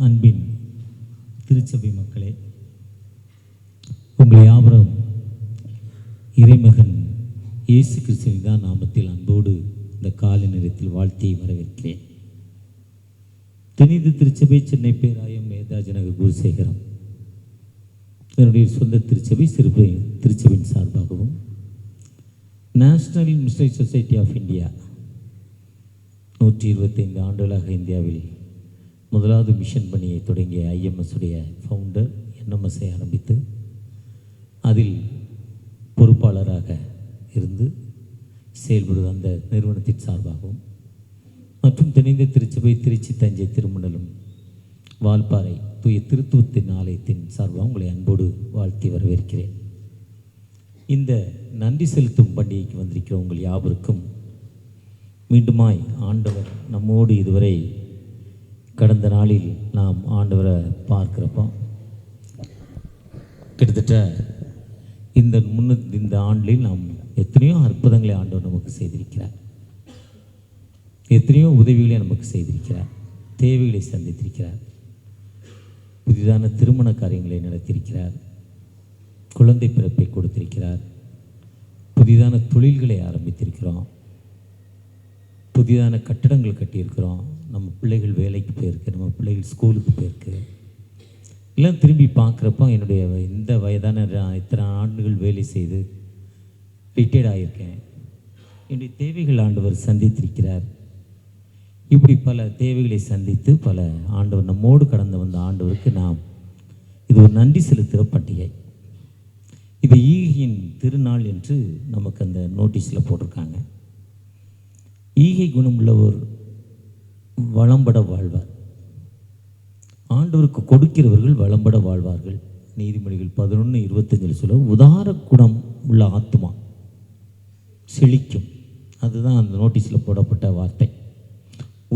அன்பின் திருச்சபை மக்களே, உங்கள் யாவரும் இறைமகன் இயேசு கிறிஸ்துவின் தான் நாமத்தில் அன்போடு இந்த காலை நேரத்தில் வாழ்த்தி வரவேற்கிறேன். தெனிது திருச்சபை சென்னை பேராயம் மேதாஜனக குருசேகரம் என்னுடைய சொந்த திருச்சபை சிறுபை திருச்சபையின் சார்பாகவும் national missionary society of India 125 ஆண்டுகளாக இந்தியாவில் முதலாவது மிஷன் பணியை தொடங்கிய IMS உடைய ஃபவுண்டர் NMSஐ ஆரம்பித்து அதில் பொறுப்பாளராக இருந்து செயல்படுவது அந்த நிறுவனத்தின் சார்பாகவும் மற்றும் தென்னிந்திய திருச்சபை திருச்சி தஞ்சை திருமண்டலம் வால்பாறை தூய திருத்துவத்தின் ஆலயத்தின் சார்பாக உங்களை அன்போடு வாழ்த்தி வரவேற்கிறேன். இந்த நன்றி செலுத்தும் பண்டிகைக்கு வந்திருக்கிற உங்கள் யாவருக்கும் மீண்டுமாய் ஆண்டவர் நம்மோடு இதுவரை கடந்த நாளில் நாம் ஆண்டவரை பார்க்கிறப்போ கிட்டத்தட்ட இந்த ஆண்டில் நாம் எத்தனையோ அற்புதங்களை ஆண்டவர் நமக்கு செய்திருக்கிறார், எத்தனையோ உதவிகளை நமக்கு செய்திருக்கிறார், தேவைகளை சந்தித்திருக்கிறார், புதிதான திருமண காரியங்களை நடத்தியிருக்கிறார், குழந்தை பிறப்பை கொடுத்திருக்கிறார், புதிதான தொழில்களை ஆரம்பித்திருக்கிறோம், புதிதான கட்டடங்கள் கட்டியிருக்கிறோம், நம்ம பிள்ளைகள் வேலைக்கு போயிருக்கு, நம்ம பிள்ளைகள் ஸ்கூலுக்கு போயிருக்கு. எல்லாம் திரும்பி பார்க்குறப்போ என்னுடைய இந்த வயதான இத்தனை ஆண்டுகள் வேலை செய்து ரிட்டையர்ட் ஆகியிருக்கேன், என்னுடைய தேவைகள் ஆண்டவர் சந்தித்திருக்கிறார். இப்படி பல தேவைகளை சந்தித்து பல ஆண்டவர் நம்மோடு கடந்து வந்த ஆண்டவருக்கு நாம் இது ஒரு நன்றி செலுத்துகிற பண்டிகை. இது ஈகையின் திருநாள் என்று நமக்கு அந்த நோட்டீஸில் போட்டிருக்காங்க. ஈகை குணமுள்ளவர் வளம்பட வாழ்வார், ஆண்டவருக்கு கொடுக்கிறவர்கள் வளம்பட வாழ்வார்கள். நீதிமொழிகள் 11:25 சொல்ல உதார குணம் உள்ள ஆத்மா செழிக்கும். அதுதான் அந்த நோட்டீஸில் போடப்பட்ட வார்த்தை.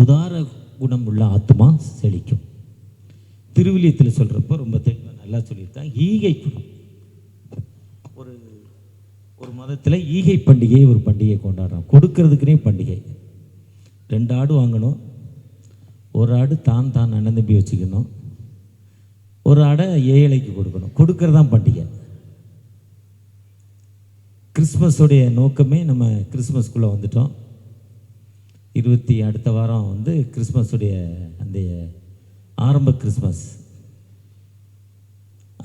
உதார குணம் உள்ள ஆத்மா செழிக்கும். திருவிலியத்தில் சொல்கிறப்போ ரொம்ப தெளிவாக நல்லா சொல்லியிருக்காங்க. ஈகை குணம் ஒரு மதத்தில் ஈகை பண்டிகையை ஒரு பண்டிகை கொண்டாடுறோம். கொடுக்கறதுக்குனே பண்டிகை. 2 ஆடு வாங்கணும், ஒரு ஆடு தான் அண்ணன் தம்பி வச்சுக்கணும், ஒரு ஆடை ஏழைக்கு கொடுக்கணும். கொடுக்கறதான் பண்டிகை. கிறிஸ்மஸோடைய நோக்கமே நம்ம கிறிஸ்மஸ்குள்ளே வந்துட்டோம். அடுத்த வாரம் கிறிஸ்மஸுடைய அந்த ஆரம்ப கிறிஸ்மஸ்,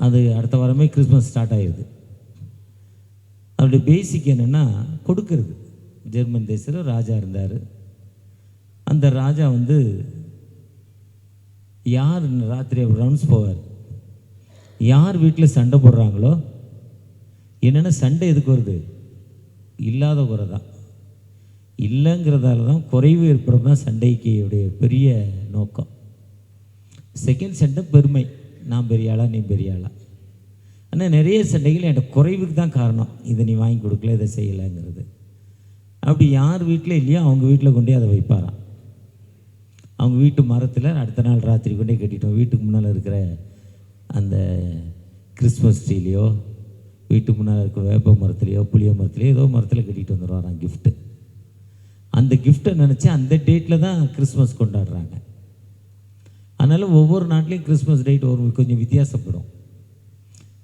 அது அடுத்த வாரமே கிறிஸ்மஸ் ஸ்டார்ட் ஆகிடுது. அவருடைய பேசிக் என்னென்னா கொடுக்கறது. ஜெர்மன் தேசத்தில் ராஜா இருந்தார். அந்த ராஜா யார் ராத்திரி ரவுண்ட்ஸ் போவார், யார் வீட்டில் சண்டை போடுறாங்களோ, என்னென்னா சண்டை எதுக்கு வருது, இல்லாத குறை தான், இல்லைங்கிறதால தான் குறைவு ஏற்படும் தான் சண்டைக்கு உடைய பெரிய நோக்கம். செகண்ட் சண்டை பெருமை, நான் பெரிய ஆளா நீ பெரிய ஆளா. ஆனால் நிறைய சண்டைகள் என்கிட்ட குறைவுக்கு தான் காரணம், இதை நீ வாங்கி கொடுக்கல, இதை செய்யலைங்கிறது. அப்படி யார் வீட்டில் இல்லையோ அவங்க வீட்டில் கொண்டே அதை வைப்பாராம். அவங்க வீட்டு மரத்தில் அடுத்த நாள் ராத்திரி கொண்டே கட்டிட்டோம். வீட்டுக்கு முன்னால் இருக்கிற அந்த கிறிஸ்மஸ் ட்ரீலையோ, வீட்டுக்கு முன்னால் இருக்கிற வேப்ப மரத்துலையோ புளிய மரத்துலையோ ஏதோ மரத்தில் கட்டிட்டு வந்துடுவாராம் கிஃப்ட்டு. அந்த கிஃப்ட்டை நினச்சி அந்த டேட்டில் தான் கிறிஸ்மஸ் கொண்டாடுறாங்க. அதனால் ஒவ்வொரு நாட்டிலையும் கிறிஸ்மஸ் டேட் கொஞ்சம் வித்தியாசப்படும்.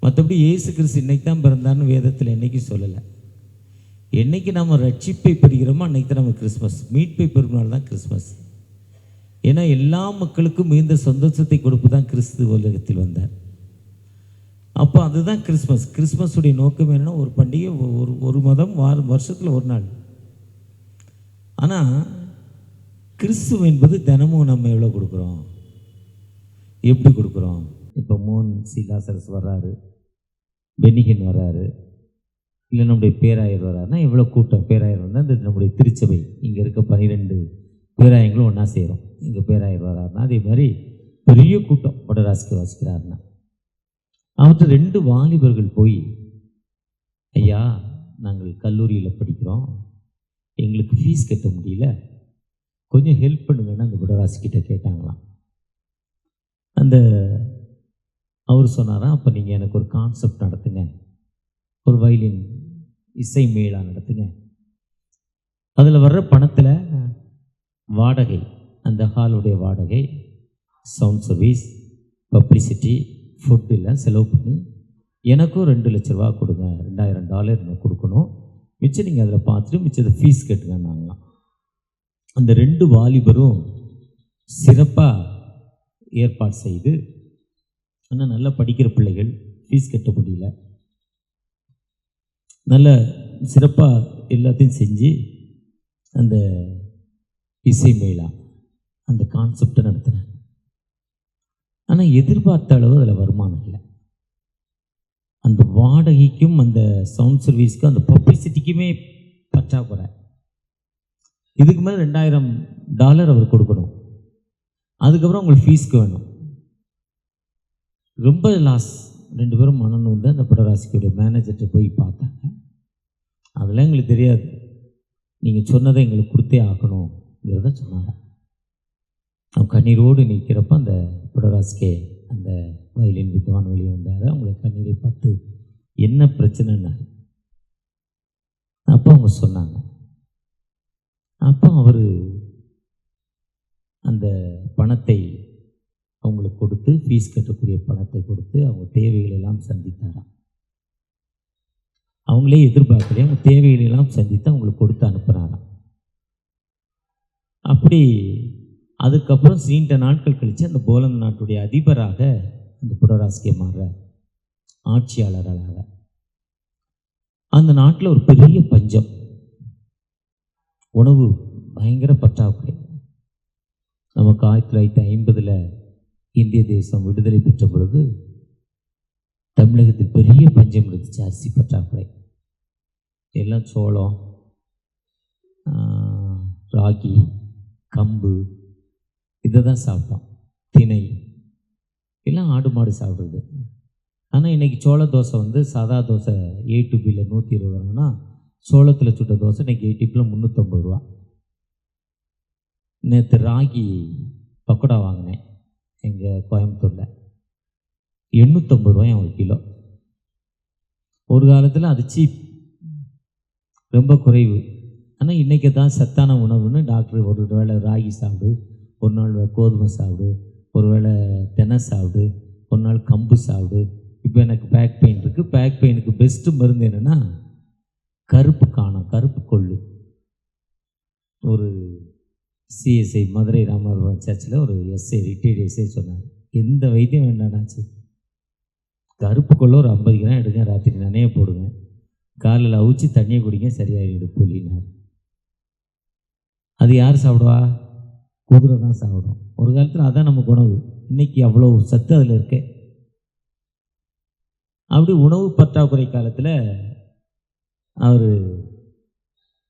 மற்றபடி இயேசு கிறிஸ்து இன்றைக்கி தான் பிறந்தார்னு வேதத்தில் என்றைக்கும் சொல்லலை. என்றைக்கு நம்ம ரட்சிப்பை பெறுகிறோமோ அன்றைக்கி தான் நம்ம கிறிஸ்மஸ், மீட்பை பெறும் தான் கிறிஸ்மஸ். ஏன்னா எல்லா மக்களுக்கும் மிகுந்த சந்தோஷத்தை கொடுப்பு தான் கிறிஸ்து உலகத்தில் வந்தார். அப்போ அதுதான் கிறிஸ்மஸ். கிறிஸ்மஸுடைய நோக்கம் என்னென்னா ஒரு பண்டிகை, ஒரு மதம் வருஷத்தில் ஒரு நாள். ஆனால் கிறிஸ்து என்பது தினமும் நம்ம எவ்வளோ கொடுக்குறோம், எப்படி கொடுக்குறோம்? இப்போ மோன் சீலாசரஸ் வர்றாரு, பெனிகன் வர்றாரு, இல்லை நம்முடைய பேராயர் வர்றாருன்னா எவ்வளோ கூட்டம். பேராயர் வந்தால் இந்த நம்முடைய திருச்சபை இங்கே இருக்க 12 பேராயங்களும் ஒன்றா செய்கிறோம். இங்கே பேராயர் வர்றாருன்னா அதே மாதிரி பெரிய கூட்டம் வடராசிக்கு வாசிக்கிறாருன்னா. அவற்றை 2 வாலிபர்கள் போய், ஐயா நாங்கள் கல்லூரியில் படிக்கிறோம், எங்களுக்கு ஃபீஸ் கட்ட முடியல, கொஞ்சம் ஹெல்ப் பண்ணுங்கன்னா அந்த வடராசிக்கிட்ட கேட்டாங்களாம். அந்த அவர் சொன்னாராம், அப்போ நீங்கள் எனக்கு ஒரு கான்செப்ட் நடத்துங்க, ஒரு வயலின் இசை மேளா நடத்துங்க, அதில் வர்ற பணத்தில் வாடகை, அந்த ஹாலுடைய வாடகை, சவுண்ட் சர்வீஸ், பப்ளிசிட்டி, ஃபுட் எல்லாம் செலவு பண்ணி எனக்கும் $2,00,000 கொடுங்க, $2,000 எனக்கு கொடுக்கணும், மிச்சம் நீங்கள் அதில் பார்த்துட்டு மிச்சத்தை ஃபீஸ் கட்டுங்கன்னாங்களாம். அந்த 2 வாலிபரும் சிறப்பாக ஏற்பாடு செய்து, ஆனால் நல்லா படிக்கிற பிள்ளைகள், ஃபீஸ் கட்ட முடியல, நல்ல சிறப்பாக எல்லாத்தையும் செஞ்சு அந்த இசை மேளா அந்த கான்செப்டை நடத்துனாங்க. ஆனால் எதிர்பார்த்த அளவு அதில் வருமானம் இல்லை. அந்த வாடகைக்கும் அந்த சவுண்ட் சர்வீஸ்க்கும் அந்த பப்ளிசிட்டிக்குமே பற்றாக்குறை. இதுக்கு மேலே $2,000 அவர் கொடுக்கணும், அதுக்கப்புறம் உங்களுக்கு ஃபீஸ்க்கு வேணும். ரொம்ப லாஸ். 2 பேரும் மனநு வந்து அந்த புடராசிக்குடைய மேனேஜர்கிட்ட போய் பார்த்தாங்க. அதெல்லாம் எங்களுக்கு தெரியாது, நீங்கள் சொன்னதை எங்களுக்கு கொடுத்தே ஆகணுங்கிறத சொன்னாங்க. அவங்க கண்ணீரோடு நிற்கிறப்ப அந்த புடராசிக்கே அந்த வயலின் வித்வான் வெளியே வந்தார். அவங்கள கண்ணீரை பார்த்து என்ன பிரச்சனைன்னாரு. அப்போ அவங்க சொன்னாங்க. அப்போ அவர் அந்த பணத்தை அவங்களுக்கு கொடுத்து, ஃபீஸ் கட்டக்கூடிய பணத்தை கொடுத்து அவங்க தேவைகளெல்லாம் சந்தித்தாராம். அவங்களே எதிர்பார்க்கலையே, அவங்க தேவைகளெல்லாம் சந்தித்து அவங்களுக்கு கொடுத்து அனுப்புனாராம். அப்படி அதுக்கப்புறம் நீண்ட நாட்கள் கழித்து அந்த போலந்து நாட்டுடைய அதிபராக அந்த புடராஸ்கே மாற ஆட்சியாளராக. அந்த நாட்டில் ஒரு பெரிய பஞ்சம், உணவு பயங்கர பற்றாக்குறை. நமக்கு 1950 இந்திய தேசம் விடுதலை பெற்ற பொழுது தமிழகத்தில் பெரிய பஞ்சம் இருந்துச்சு, அரிசி பற்றாக்குறை. எல்லாம் சோளம், ராகி, கம்பு இதை தான் சாப்பிட்டோம், திணை எல்லாம் ஆடு மாடு சாப்பிட்றது. ஆனால் இன்றைக்கி சோள தோசை வந்து சாதா தோசை A2Bயில் 120 ரூபான்னா, சோளத்தில் சுட்ட தோசை இன்றைக்கி A2Bயில் 350 ரூபா. நேற்று ராகி பக்கோடா வாங்கினேன் எங்கள் கோயம்புத்தூரில், 850 ரூபாய் ஒரு கிலோ. ஒரு காலத்தில் அது சீப், ரொம்ப குறைவு. ஆனால் இன்றைக்கி தான் சத்தான உணவுன்னு டாக்டர் ஒரு வேளை ராகி சாப்பிடு, ஒரு நாள் கோதுமை சாப்பிடு, ஒரு வேளை தெனை சாப்பிடு, ஒரு நாள் கம்பு சாப்பிடு. இப்போ எனக்கு பேக் பெயின் இருக்குது, பேக் பெயினுக்கு பெஸ்ட்டு மருந்து என்னென்னா கருப்பு காணம், கருப்பு கொள்ளு. ஒரு CSI மதுரை ராமநாதபுரம் சர்ச்சில் ஒரு எஸ்ஐ, ரிட்டையர்டு எஸ்ஐ சொன்னார், எந்த வைத்தியம் வேண்டானாச்சு, கருப்பு கொள்ளு ஒரு 50 கிராம் எடுங்க, ராத்திரி நனைய போடுங்க, காலையில் அவிச்சு தண்ணியை குடிங்க, சரியாயிடும் புலினார். அது யார் சாப்பிடுவா? குதிரை தான் சாப்பிடும். ஒரு காலத்தில் அதான் நமக்கு உணவு. இன்றைக்கி அவ்வளோ சத்து அதில் இருக்கு. அப்படி உணவு பற்றாக்குறை காலத்தில் அவர்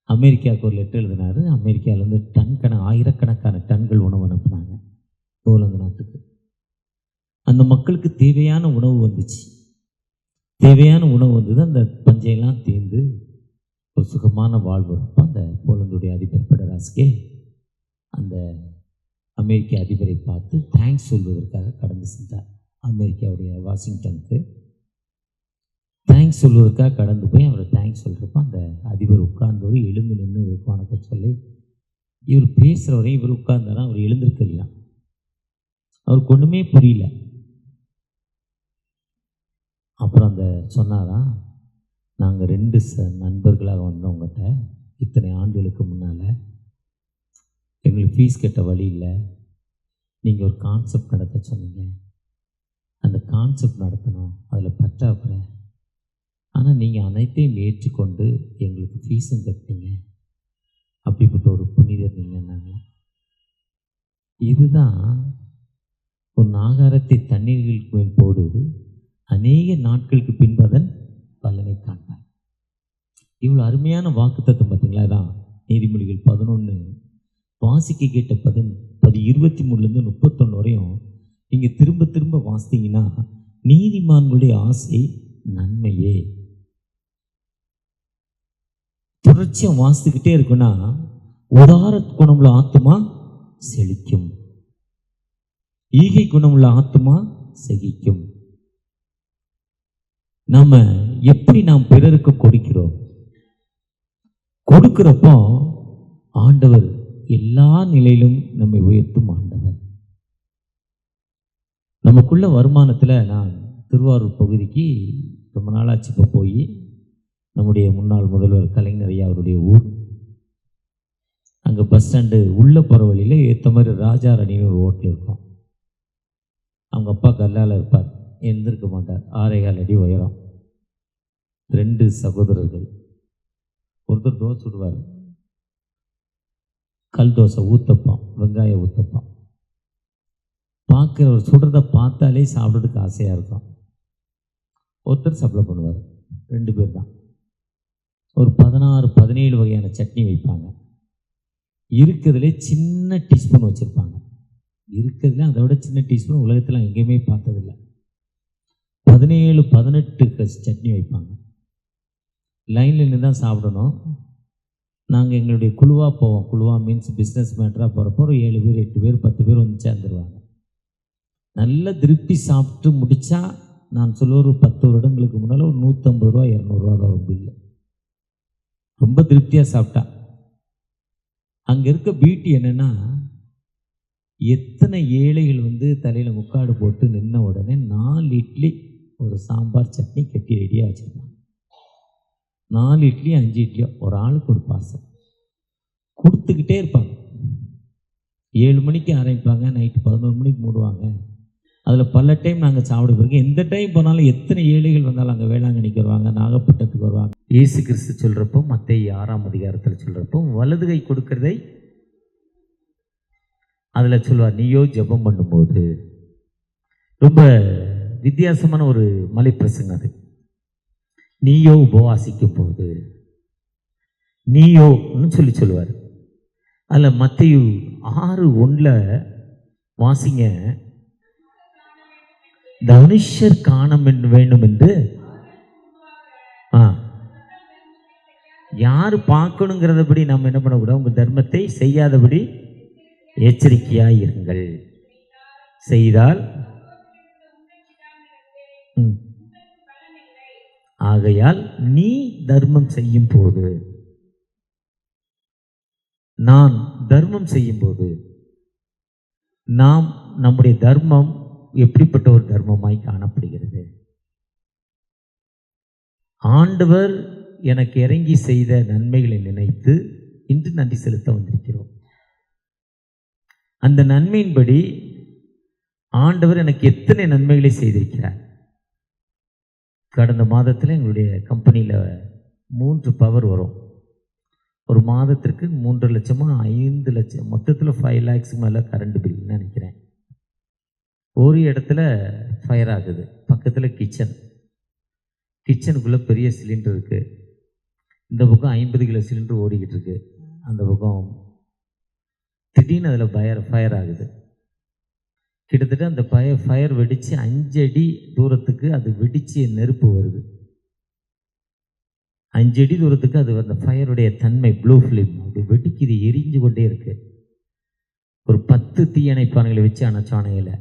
அமெரிக்காவுக்கு ஒரு லெட்டர் எழுதினார். அமெரிக்காவிலேருந்து ஆயிரக்கணக்கான டன்கள் உணவு அனுப்புனாங்க போலந்து நாட்டுக்கு. அந்த மக்களுக்கு தேவையான உணவு வந்துச்சு. தேவையான உணவு வந்தது. அந்த பஞ்சையெல்லாம் தீர்ந்து ஒரு சுகமான வாழ்வு இருப்போம். அந்த போலந்துடைய அதிபர் புடராஸ்கே அந்த அமெரிக்க அதிபரை பார்த்து தேங்க்ஸ் சொல்வதற்காக கடந்து சென்றார். அமெரிக்காவுடைய வாஷிங்டனுக்கு தேங்க்ஸ் சொல்வதற்காக கடந்து போய் அவரை தேங்க்ஸ் சொல்கிறப்ப அந்த அதிபர் உட்கார்ந்தவர் எழுந்து நின்று இவருக்கு வணக்கம் சொல்லி, இவர் பேசுகிறவரையும் இவர் உட்கார்ந்தாரா, அவர் எழுந்திருக்கலையா, அவருக்கு ஒன்றுமே புரியல. அப்புறம் அந்த சொன்னாரா, நாங்கள் 2 நண்பர்களாக வந்தவங்ககிட்ட இத்தனை ஆண்டுகளுக்கு முன்னால் எங்களுக்கு ஃபீஸ் கட்ட வழி இல்லை, நீங்கள் ஒரு கான்செப்ட் நடத்த சொன்னீங்க, அந்த கான்செப்ட் நடத்தணும், அதில் பற்றாக்குறை, ஆனால் நீங்கள் அனைத்தையும் ஏற்றுக்கொண்டு எங்களுக்கு ஃபீஸும் கட்டினீங்க, அப்படிப்பட்ட ஒரு புனிதர் நீங்கன்னாங்க. இதுதான் ஒரு ஆகாரத்தை தண்ணீர்களுக்கு மேல் போடு, அநேக நாட்களுக்கு பின்பு அதன் பலனை காண்பார். இவ்வளோ அருமையான வாக்குத்தத்தம் பார்த்தீங்களா? தான் நீதிமொழிகள் 11 வாசிக்க கேட்ட 23லேருந்து 31 வரையும் நீங்கள் திரும்ப திரும்ப வாசித்தீங்கன்னா, நீதிமான்களுடைய ஆசை நன்மையே. தொடர்ச்சியாக வாசித்துக்கிட்டே இருக்குன்னா உதார குணமுள்ள ஆத்மா செழிக்கும், ஈகை குணமுள்ள ஆத்மா செகிக்கும். நாம எப்படி நாம் பிறருக்கு கொடுக்கிறோம், கொடுக்கிறப்போ ஆண்டவர் எல்லா நிலையிலும் நம்மை உயர்த்தும் ஆண்டவர். நமக்குள்ள வருமானத்தில் நான் திருவாரூர் பகுதிக்கு ரொம்ப நாளாச்சு இப்போ போய், நம்முடைய முன்னாள் முதல்வர் கலைஞர் ஐயா அவருடைய ஊர், அங்கே பஸ் ஸ்டாண்டு உள்ளே போகிற வழியில் ஏற்ற மாதிரி ராஜா ரணின்னு ஒரு ஹோட்டல் இருக்கும். அவங்க அப்பா கல்லால் இருப்பார், எழுந்திருக்க மாட்டார், 6.25 அடி உயரம், 2 சகோதரர்கள். ஒருத்தர் தோசை சுடுவார், கல் தோசை, ஊத்தப்பம், வெங்காய ஊத்தப்பம். பார்க்குறவர் சுடுறதை பார்த்தாலே சாப்பிட்றதுக்கு ஆசையாக இருக்கும். ஒருத்தர் சப்ளை பண்ணுவார், 2 பேர் தான். ஒரு 16-17 வகையான சட்னி வைப்பாங்க. இருக்கிறதுலே சின்ன டீஸ்பூன் வச்சுருப்பாங்க. இருக்கிறதுல அதை விட சின்ன டீஸ்பூன் உலகத்தில் எங்கேயுமே பார்த்ததில்லை. 17-18 சட்னி வைப்பாங்க. லைனில் நின்று தான் சாப்பிடணும். நாங்கள் எங்களுடைய குழுவாக போவோம். குழுவாக மீன்ஸ் பிஸ்னஸ் மேட்டராக போகிறப்போ ஒரு 7 பேர் 8 பேர் 10 பேர் வந்து சேர்ந்துருவாங்க. நல்ல திருப்தி சாப்பிட்டு முடித்தா, நான் சொல்ல ஒரு 10 வருடங்களுக்கு முன்னால் ஒரு 150 ரூபா 200 ரூபா தான் ஒரு பில்லு. ரொம்ப திருப்தியாக சாப்பிட்டா. அங்கே இருக்க பியூட்டி என்னென்னா, எத்தனை ஏழைகள் வந்து தலையில் முக்காடு போட்டு நின்ன உடனே 4 இட்லி ஒரு சாம்பார் சட்னி கட்டி ரெடியாக வச்சுருப்பாங்க. 4 இட்லி 5 இட்லியோ ஒரு ஆளுக்கு ஒரு பார்சல் கொடுத்துக்கிட்டே இருப்பாங்க. 7 மணிக்கு ஆரம்பிப்பாங்க, நைட்டு 11 மணிக்கு மூடுவாங்க. அதில் பல டைம் நாங்கள் சாப்பிட போயிருக்கோம். எந்த டைம் போனாலும் எத்தனை ஏழைகள் வந்தாலும் அங்கே வேளாங்கண்ணிக்கு வருவாங்க, நாகப்பட்டினத்துக்கு வருவாங்க. இயேசு கிறிஸ்து சொல்கிறப்போ, மத்தேயு 6ஆம் அதிகாரத்தில் சொல்கிறப்போ, வலது கை கொடுக்கறதை அதில் சொல்வார், நீயோ ஜெபம் பண்ணும்போது. ரொம்ப வித்தியாசமான ஒரு மலை பிரசங்கம் அது. நீயோ உபவாசிக்கும் போது, நீயோன்னு சொல்லுவார். அதில் மத்தேயு 6:1 வாசிங்க. தனுஷர் காண வேண்டும் என்று யார் பார்க்கணுங்கிறதபடி நம்ம என்ன பண்ணக்கூடாது, உங்கள் தர்மத்தை செய்யாதபடி எச்சரிக்கையாக இருங்கள். செய்தால் ஆகையால் நீ தர்மம் செய்யும் போது, நான் தர்மம் செய்யும் போது, நாம் நம்முடைய தர்மம் எப்படிப்பட்ட ஒரு தர்மமாய் காணப்படுகிறது? ஆண்டவர் எனக்கு இறங்கி செய்த நன்மைகளை நினைத்து இன்று நன்றி செலுத்த வந்திருக்கிறோம். அந்த நன்மையின்படி ஆண்டவர் எனக்கு எத்தனை நன்மைகளை செய்திருக்கிறார். கடந்த மாதத்தில் எங்களுடைய கம்பெனியில் 3 பவர் வரும். ஒரு மாதத்திற்கு 3 லட்சமோ 5 லட்சம், மொத்தத்தில் 5 lakhs மேலே கரண்ட் பில்னு நினைக்கிறேன். ஒரு இடத்துல ஃபயர் ஆகுது, பக்கத்தில் கிச்சனுக்குள்ளே பெரிய சிலிண்டர் இருக்குது. இந்த பக்கம் 50 கிலோ சிலிண்டர் ஓடிக்கிட்டு இருக்கு. அந்த பக்கம் திடீர்னு அதில் ஃபயர் ஆகுது. கிட்டத்தட்ட அந்த ஃபயர் வெடித்து 5 அடி தூரத்துக்கு அது வெடிச்சு நெருப்பு வருது. 5 அடி தூரத்துக்கு அது அந்த ஃபயருடைய தன்மை ப்ளூ ஃப்ளேம் அப்படி வெடிக்குது, எரிஞ்சு கொண்டே இருக்கு. ஒரு 10 தீயணைப்பானைகளை வச்சு அணைச்சானையில்.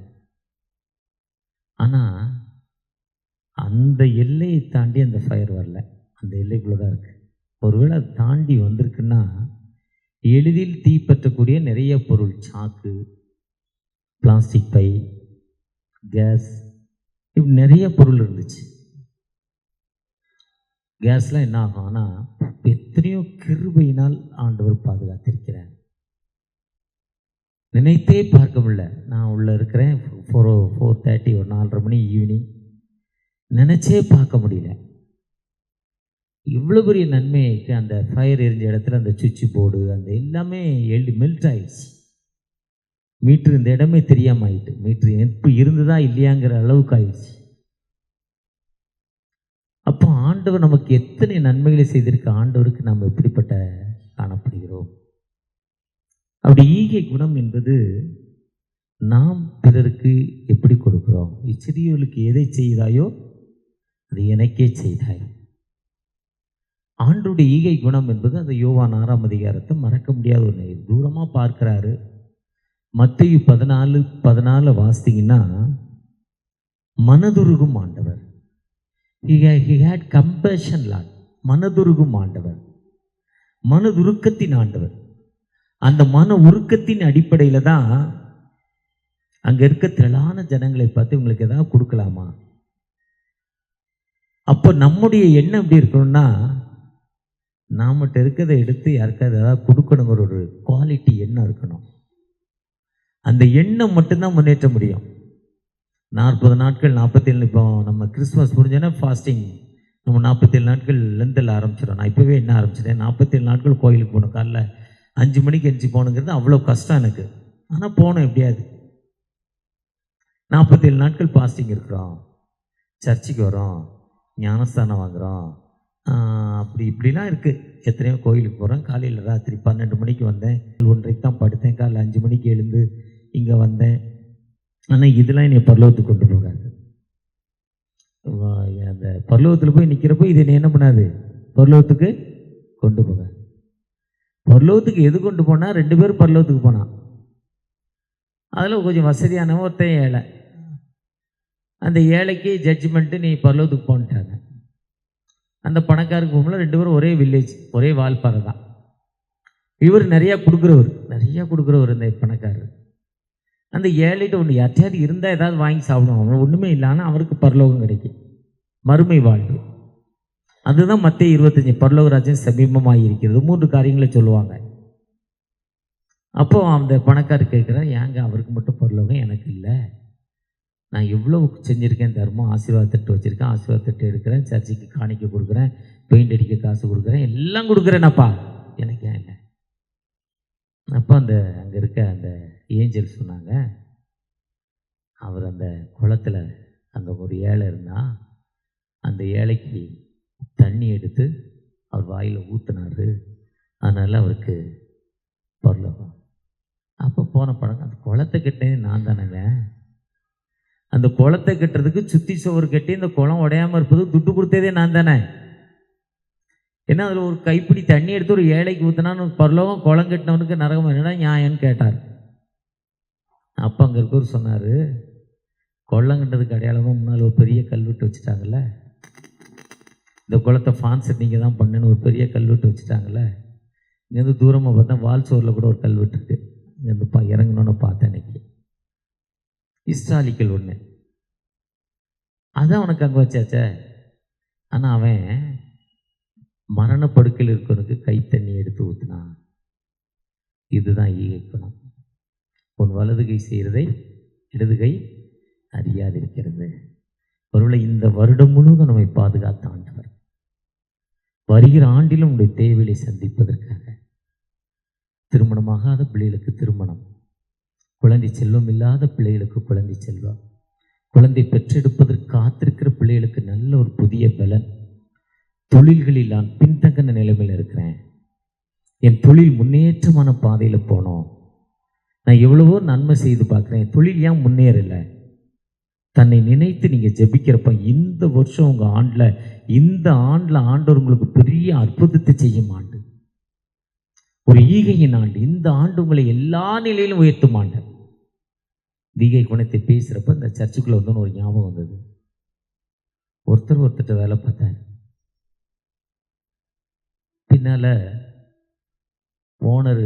ஆனால் அந்த எல்லையை தாண்டி அந்த ஃபயர் வரல, அந்த எல்லைக்குள்ளே தான் இருக்குது. ஒருவேளை அது தாண்டி வந்திருக்குன்னா எளிதில் தீப்பற்றக்கூடிய நிறைய பொருள், சாக்கு, பிளாஸ்டிக் பை, கேஸ், இப்படி நிறைய பொருள் இருந்துச்சு. கேஸ்லாம் என்ன ஆகும், ஆனால் எத்தனையோ கிருபையினால் ஆண்டவர் பாதுகாத்திருக்கிறார். நினைத்தே பார்க்க முடியல. நான் உள்ளே இருக்கிறேன், 4:30 ஒரு 4:30 மணி ஈவினிங், நினச்சே பார்க்க முடியல. இவ்வளோ பெரிய நன்மைக்கு அந்த ஃபயர் எரிஞ்ச இடத்துல அந்த சுவிட்ச் போர்டு அந்த எல்லாமே மெல்ட் ஆயிடுச்சு. மீட்ரு இந்த இடமே தெரியாமல் ஆயிட்டு, மீட்ரு எப்போ இருந்ததா இல்லையாங்கிற அளவுக்கு ஆயிடுச்சு. அப்போ ஆண்டவர் நமக்கு எத்தனை நன்மைகளை செய்திருக்க, ஆண்டவருக்கு நாம் எப்படிப்பட்ட காணப்படுகிறோம். அப்படி ஈகை குணம் என்பது நாம் பிறருக்கு எப்படி கொடுக்கிறோம். இச்சிறியவர்களுக்கு எதை செய்தாயோ அது எனக்கே செய்தாய். ஆண்டவருடைய ஈகை குணம் என்பது அந்த யோவான் 6ஆம் அதிகாரத்தை மறக்க முடியாத ஒன்று. தூரமாக பார்க்கிறாரு. மத்தேயு 14:14 வாசித்தீங்கன்னா, மனதுருகும் ஆண்டவர், he had compassion Lord, மனதுருகும் ஆண்டவர், மனதுருக்கத்தின் ஆண்டவர். அந்த மன உருக்கத்தின் அடிப்படையில் தான் அங்கே இருக்க திரளான ஜனங்களை பார்த்து இவங்களுக்கு ஏதாவது கொடுக்கலாமா? அப்போ நம்முடைய எண்ணம் எப்படி இருக்கணும்னா, நாமட்ட இருக்கிறத எடுத்து யாருக்காவது ஏதாவது கொடுக்கணுங்கிற ஒரு குவாலிட்டி எண்ணம் இருக்கணும். அந்த எண்ணம் மட்டும்தான் முன்னேற்ற முடியும். 40 நாட்கள் 47, இப்போ நம்ம கிறிஸ்மஸ் முடிஞ்சோன்னா ஃபாஸ்டிங் நம்ம 47 நாட்கள் லெந்தில் ஆரம்பிச்சிடும். நான் இப்போவே என்ன ஆரம்பிச்சிட்டேன், 47 நாட்கள் கோயிலுக்கு போகணும். காலைல 5 மணிக்கு எந்திரிச்சு போகணுங்கிறது அவ்வளோ கஷ்டம் எனக்கு. ஆனால் போனோம் எப்படியாது. 47 நாட்கள் ஃபாஸ்டிங் இருக்கிறோம், சர்ச்சுக்கு வரோம், ஞானஸ்தானம் வாங்குகிறோம், அப்படி இப்படிலாம் இருக்குது. எத்தனையோ கோயிலுக்கு போகிறேன். காலையில் ராத்திரி 12 மணிக்கு வந்தேன், 1:30க்கு தான் படுத்தேன், காலையில் 5 மணிக்கு எழுந்து இங்கே வந்தேன். ஆனால் இதெல்லாம் என்னை பரலோகத்துக்கு கொண்டு போகாது. அந்த பரலோகத்தில் போய் நிற்கிறப்போ இது என்ன பண்ணாது, பரலோகத்துக்கு கொண்டு போகாது. பரலோகத்துக்கு எது கொண்டு போனால், 2 பேரும் பரலோகத்துக்கு போனான். அதில் கொஞ்சம் வசதியானவன், ஒருத்தன் ஏழை. அந்த ஏழைக்கு ஜட்ஜ்மெண்ட்டு நீ பரலோகத்துக்கு போன்ட்டாங்க. அந்த பணக்காருக்கு போகும்போது 2 பேரும் ஒரே வில்லேஜ், ஒரே வால்பாறை தான். இவர் நிறையா கொடுக்குறவர் இந்த பணக்காரர். அந்த ஏழைகிட்ட ஒன்று யார்ட்டையாவது இருந்தால் ஏதாவது வாங்கி சாப்பிடுவோம். அவன் ஒன்றுமே இல்லாமல் அவருக்கு பரலோகம் கிடைக்கும், மறுமை வாழ்வு. அதுதான் மத்தேயு 25, பரலோக ராஜ்யம் சமீபமாக இருக்கிறது. 3 காரியங்களை சொல்லுவாங்க. அப்போது அந்த பணக்காரர் கேட்குறான், ஏங்க அவருக்கு மட்டும் பரலோகம், எனக்கு இல்லை? நான் எவ்வளோ செஞ்சுருக்கேன், தர்மம், ஆசீர்வாத தட்டு வச்சுருக்கேன், ஆசீர்வாத தட்டு எடுக்கிறேன், சர்ச்சைக்கு காணிக்க கொடுக்குறேன், பெயிண்ட் அடிக்க காசு கொடுக்குறேன், எல்லாம் கொடுக்குறேனப்பா, எனக்கு ஏன் இல்லை? அப்போ அங்கே இருக்க அந்த ஏஞ்சல் சொன்னாங்க, அவர் அந்த குளத்தில் அங்கே ஒரு ஏழை இருந்தால், அந்த ஏழைக்கு தண்ணி எடுத்து அவர் வாயில் ஊற்றினார், அதனால் அவருக்கு பரலோகம். அப்போ போன படம், அந்த குளத்தை கட்டினது நான் தானேங்க. அந்த குளத்தை கட்டுறதுக்கு சுற்றி சுவர் கட்டி இந்த குளம் உடையாமல் இருப்பது துட்டு கொடுத்ததே நான் தானே. ஏன்னா அதில் ஒரு கைப்பிடி தண்ணி எடுத்து ஒரு ஏழைக்கு ஊற்றினான்னு பரலோகம், குளம் கட்டினவனுக்கு நரகம் என்னடா நியாயம்னு கேட்டார். அப்போ அங்கே இருக்கவர் சொன்னார், குளம் கட்டுறதுக்கு அடையாளமாக முன்னால் ஒரு பெரிய கல்வெட்டு வச்சுட்டாங்கல்ல, இந்த குளத்தை ஃபான்சர் நீங்கள் தான் பண்ணுன்னு ஒரு பெரிய கல்வெட்டு வச்சுட்டாங்கல்ல. இங்கேருந்து தூரமாக பார்த்தா வால் சோரில் கூட ஒரு கல்வெட்டு இருக்குது. இங்கேருந்து இறங்கணுன்னு பார்த்தேன் அன்னைக்கு. இஸ்ராலிக்கல் ஒன்று, அதான் அவனுக்கு அங்கே வச்சாச்சே. ஆனால் அவன் மரணப்படுக்கையில் இருக்கிறவனுக்கு கை தண்ணி எடுத்து ஊற்றினான். இதுதான் ஈகை குணம். உன் வலது கை செய்கிறதை இடது கை அறியாதிருக்கிறது. ஒருவேளை இந்த வருடம் முழுவதும் நம்மை பாதுகாத்த ஆண்டவர் வருகிற ஆண்டிலும் உடைய தேவையை சந்திப்பதற்காக, திருமணமாகாத பிள்ளைகளுக்கு திருமணம், குழந்தை செல்வம் இல்லாத பிள்ளைகளுக்கு குழந்தை செல்வம், குழந்தை பெற்றெடுப்பதற்கு காத்திருக்கிற பிள்ளைகளுக்கு நல்ல ஒரு புதிய பலன், தொழில்களில் நான் பின்தங்கின நிலைமையில் இருக்கிறேன், என் தொழில் முன்னேற்றமான பாதையில் போனோம், நான் எவ்வளவோ நன்மை செய்து பார்க்குறேன், தொழில் ஏன் முன்னேறலை? தன்னை நினைத்து நீங்கள் ஜெபிக்கிறப்ப இந்த வருஷம் உங்கள் ஆண்டில், இந்த ஆண்டில் ஆண்டவர் உங்களுக்கு பெரிய அற்புதத்தை செய்யும் ஆண்டு, ஒரு ஈகையின் ஆண்டு. இந்த ஆண்டு உங்களை எல்லா நிலையிலும் உயர்த்தும் ஆண்டு. ஈகை குணத்தை பேசுகிறப்ப இந்த சர்ச்சுக்குள்ளே வந்து ஒரு ஞாபகம் வந்தது. ஒருத்தர்கிட்ட வேலை பார்த்தார். பின்னால் ஓனர்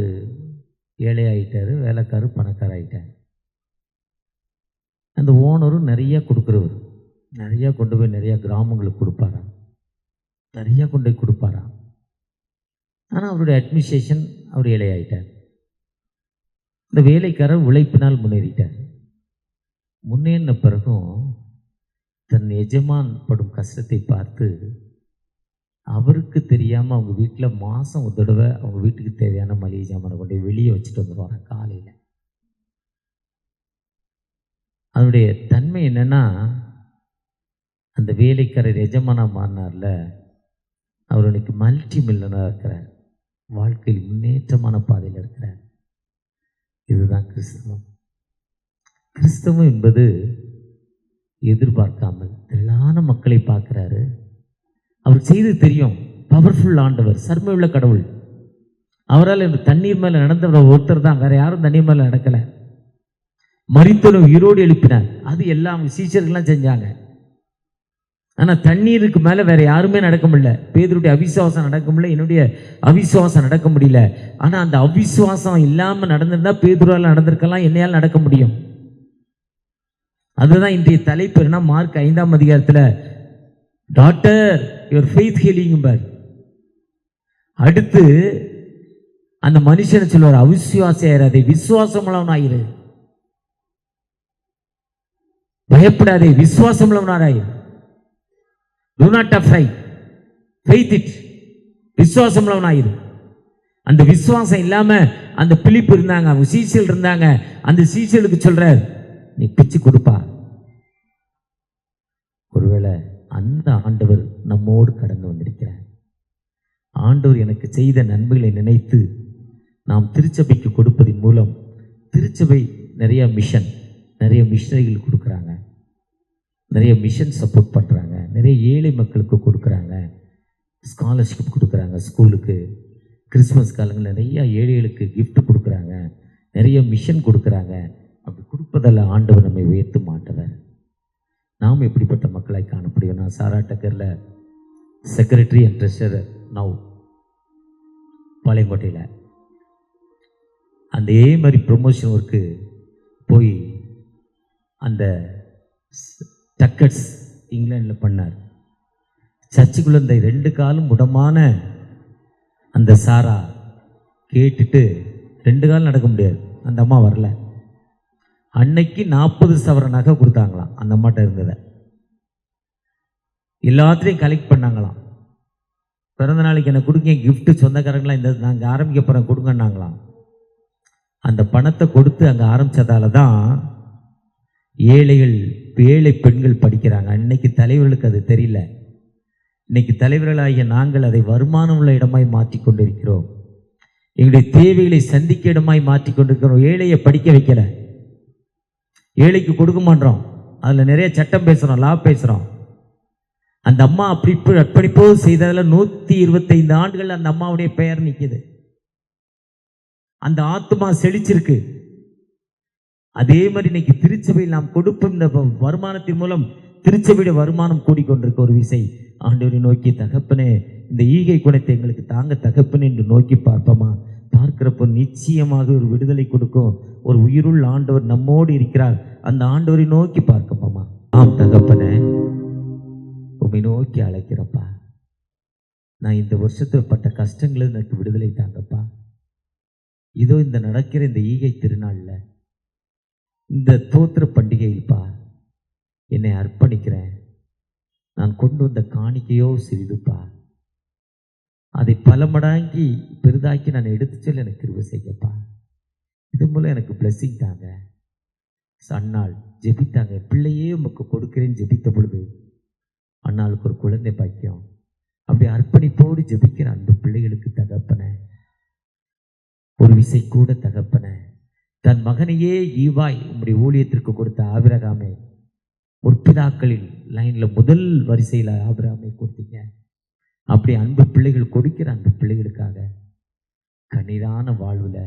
ஏழை ஆகிட்டார், வேலைக்காரர் பணக்கார ஆகிட்டார். அந்த ஓனரும் நிறையா கொடுக்குறவர், நிறையா கொண்டு போய் நிறையா கிராமங்களுக்கு கொடுப்பாராம், நிறையா கொண்டு போய் கொடுப்பாராம். ஆனால் அவருடைய அட்மினிஸ்ட்ரேஷன், அவர் ஏழை ஆகிட்டார். இந்த வேலைக்காரர் உழைப்பினால் முன்னேறிட்டார். முன்னேறின பிறகும் தன் எஜமான் படும் கஷ்டத்தை பார்த்து அவருக்கு தெரியாமல் அவங்க வீட்டில் மாதம் ஒரு தடவை அவங்க வீட்டுக்கு தேவையான மளிகை ஜாமானை கொண்டு வெளியே வச்சுட்டு வந்துடுவாங்க காலையில். அதனுடைய தன்மை என்னென்னா, அந்த வேலைக்காரர் எஜமானாக மாறினார்ல, அவர் இன்னைக்கு மல்டி மில்லியனாக இருக்கிறார், வாழ்க்கையில் முன்னேற்றமான பாதையில் இருக்கிறார். இதுதான் கிறிஸ்தவம். கிறிஸ்தவம் என்பது எதிர்பார்க்காமல் திரளான மக்களை பார்க்குறாரு. அவர் செய்து தெரியும், பவர்ஃபுல் ஆண்டவர், சர்மை உள்ள கடவுள். அவரால் இந்த தண்ணீர் மேலே நடந்தவர் ஒருத்தர் தான், வேற யாரும் தண்ணீர் மேலே நடக்கலை. மரித்தவனை உயிரோடு எழுப்பினார், அது எல்லாம் சீஷர்கள்லாம் செஞ்சாங்க. ஆனால் தண்ணீருக்கு மேலே வேற யாருமே நடக்க முடியல. பேதுருடைய அவிசுவாசம் நடக்க முடியல, என்னுடைய அவிசுவாசம் நடக்க முடியல. ஆனால் அந்த அவிசுவாசம் இல்லாமல் நடந்திருந்தா பேதுருவால் நடந்திருக்கலாம், என்னையால் நடக்க முடியும். அதுதான் இன்றைய தலைப்பு. என்ன மார்க் 5ஆம் அதிகாரத்தில் டாக்டர் யுவர் ஃபெய்த் ஹீலிங் பார். அடுத்து அந்த மனுஷனை சொல்வார், அவிசுவாசியாயிராதே, விசுவாசம் உள்ளவனாயிரு. பயப்படாதே, விசுவாசம் உள்ளவனாயிரு. Do not afraid, faith it. விசுவாசம் உள்ளவனாயிரு. அந்த விசுவாசம் இல்லாம அந்த பிலிப்பு இருந்தாங்க, அவங்க சீசல் இருந்தாங்க. அந்த சீசலுக்கு சொல்றார், நீ பிச்சு கொடுப்பா. ஒருவேளை அந்த ஆண்டவர் நம்மோடு கடந்து வந்திருக்கிறார். ஆண்டவர் எனக்கு செய்த நன்மைகளை நினைத்து நாம் திருச்சபைக்கு கொடுப்பதன் மூலம் திருச்சபை நிறைய மிஷனரிகள் கொடுக்குறாங்க, நிறைய மிஷன் சப்போர்ட் பண்ணுறாங்க, நிறைய ஏழை மக்களுக்கு கொடுக்குறாங்க, ஸ்காலர்ஷிப் கொடுக்குறாங்க, ஸ்கூலுக்கு கிறிஸ்மஸ் காலங்கள் நிறைய ஏழைகளுக்கு கிஃப்ட் கொடுக்குறாங்க, நிறைய மிஷன் கொடுக்குறாங்க. அப்படி கொடுப்பதில் ஆண்டவர் நம்மை உயர்த்த மாட்டவர். நாம் எப்படிப்பட்ட மக்களாய் காணப்படுவோம்? நான் சாரா டக்கரில் செக்ரட்டரி அண்ட் ட்ரெஷரர் நவ் பாளையங்கோட்டையில் அதே மாதிரி ப்ரொமோஷன் ஒர்க்கு போய் அந்த டக்கர்ஸ் இங்கிலாண்டில் பண்ணார். சர்ச்சுக்குள்ள இந்த 2 காலும் முடமான அந்த சாரா கேட்டுட்டு 2 காலம் நடக்க முடியாது. அந்த அம்மா வரல. அன்னைக்கு 40 சவர நகை கொடுத்தாங்களாம். அந்த அம்மாட்ட இருந்ததை எல்லாத்தையும் கலெக்ட் பண்ணாங்களாம். பிறந்த நாளைக்கு எனக்கு கொடுங்க கிஃப்ட், சொந்தக்காரங்களாம் இந்த நாங்கள் ஆரம்பிக்க போகிறோம் கொடுங்கன்னாங்களாம். அந்த பணத்தை கொடுத்து அங்கே ஆரம்பித்ததால தான் ஏழை பெண்கள் படிக்கிறாங்க. இன்னைக்கு தலைவர்களுக்கு அது தெரியல. இன்னைக்கு தலைவர்களாகிய நாங்கள் அதை வருமானம் உள்ள இடமாய் மாற்றி கொண்டிருக்கிறோம். எங்களுடைய தேவைகளை சந்திக்க இடமாய் மாற்றி கொண்டிருக்கிறோம். ஏழையை படிக்க வைக்கல, ஏழைக்கு கொடுக்க மாட்டோம். அதில் நிறைய சட்டம் பேசுகிறோம், லா பேசுகிறோம். அந்த அம்மா அப்படி அர்ப்பணிப்போது செய்ததில் 125 ஆண்டுகள் அந்த அம்மாவுடைய பெயர் நிற்குது. அந்த ஆத்மா செழிச்சிருக்கு. அதே மாதிரி இன்னைக்கு திருச்சபையில் நாம் கொடுப்போம். இந்த வருமானத்தின் மூலம் திருச்சபையுடைய வருமானம் கூடிக்கொண்டிருக்க ஒரு விசை ஆண்டவரை நோக்கி, தகப்பனே இந்த ஈகை குணத்தை எங்களுக்கு தாங்க தகப்பனே என்று நோக்கி பார்ப்போமா? பார்க்கிறப்போ நிச்சயமாக ஒரு விடுதலை கொடுக்கும். ஒரு உயிருள்ள ஆண்டவர் நம்மோடு இருக்கிறார். அந்த ஆண்டவரை நோக்கி பார்க்கப்போமா? ஆம் தகப்பனே, உம்மை நோக்கி அழைக்கிறப்பா. நான் இந்த வருஷத்தில் பட்ட கஷ்டங்களை எனக்கு விடுதலை தாங்கப்பா. இதோ இந்த நடக்கிற இந்த ஈகை திருநாளில், இந்த தோத்திர பண்டிகையில்ப்பா என்னை அர்ப்பணிக்கிறேன். நான் கொண்டு வந்த காணிக்கையோ சிறிதுப்பா, அதை பல மடங்கி பெரிதாக்கி நான் எடுத்து செல்ல எனக்கு கிருபை செய்யப்பா. இது மூலம் எனக்கு பிளெஸிங் தாங்க. அன்னாள் ஜெபித்தாங்க, பிள்ளையே உமக்கு கொடுக்கிறேன்னு ஜெபித்த பொழுது அன்னாளுக்கு ஒரு குழந்தை பாக்கியம். அப்படி அர்ப்பணிப்போடு ஜெபிக்கிற அந்த பிள்ளைகளுக்கு தகப்பன ஒரு விசை கூட தகப்பன தன் மகனையே ஈவாய் உம்முடைய ஊழியத்திற்கு கொடுத்த ஆபிரகாமே, முற்பிதாக்களின் லைன்ல முதல் வரிசையில் ஆபிரகாமை கொடுத்தீங்க. அப்படி அன்பு பிள்ளைகள் கொடுக்கிற அந்த பிள்ளைகளுக்காக கண்ணீரான வாழ்வுல,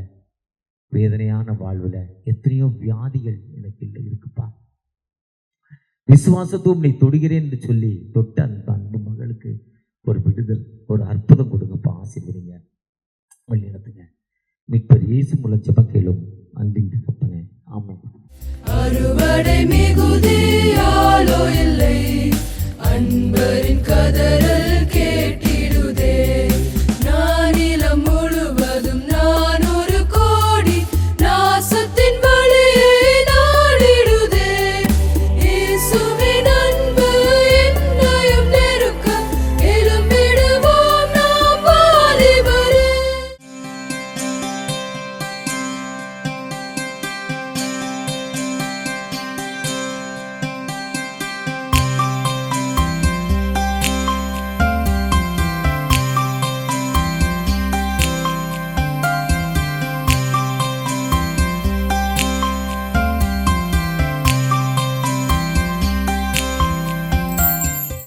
வேதனையான வாழ்வுல எத்தனையோ வியாதிகள் எனக்கு இல்லை இருக்குப்பா. விசுவாசத்தும் உன்னை தொடுகிறேன் என்று சொல்லி தொட்ட அந்த அன்பு மகளுக்கு ஒரு விடுதல், ஒரு அற்புதம் கொடுங்கப்பா. ஆசீர்வதிங்க, வழி நடத்துங்க. மீட்பர் இயேசு மூலம் ஜெபம் கேளும் அன்பின் தகப்பனே, ஆமென். அறுவடை மிகு